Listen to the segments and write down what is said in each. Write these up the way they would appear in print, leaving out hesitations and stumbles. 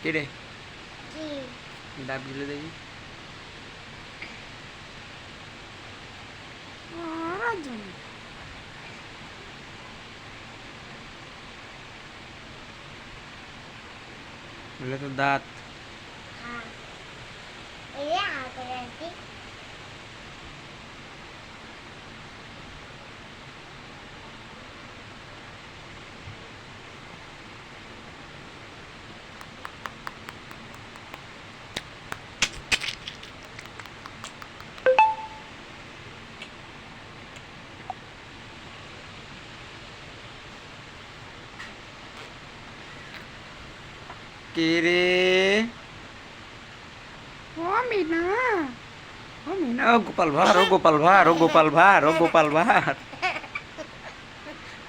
কে রে? ডাক দিলে দেখি। বলে তো দাঁত। কে রে? ও মিনা, ও মিনা, ও গোপাল ভাঁড়, ও গোপাল ভাঁড়, ও গোপাল ভাঁড়, ও গোপাল ভাঁড়,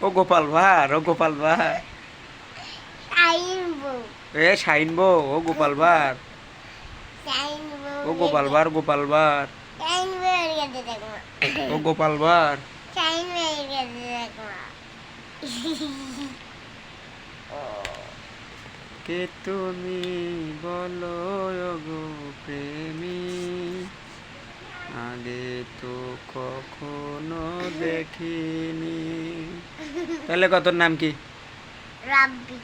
ও গোপাল ভাঁড়, ও গোপাল ভাঁড়। এ শাইনবো, ও গোপাল ভাঁড়, ও গোপাল ভাঁড়, গোপাল ভাঁড়, ও গোপাল ভাঁড়। কে তুমি বলো গো প্রেমী, আগে তো কখনো দেখিনি। তাহলে তোর নাম কি? রাব্বি।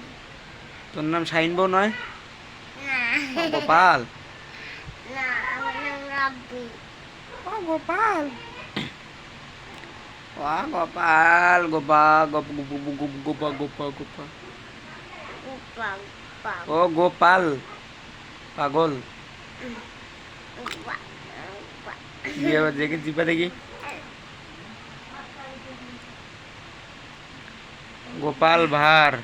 তোর নাম শাইনবো নয়? না। ও গোপাল। না, আমার নাম রাব্বি। ও গোপাল। ও গোপাল, গোপা গোপ গোপা গোপা গোপা। উপা, উপা, ও গোপাল, পাগল। উপা, উপা। দিয়ে আবার দেখি জিপা দেখি। গোপাল ভাঁড়।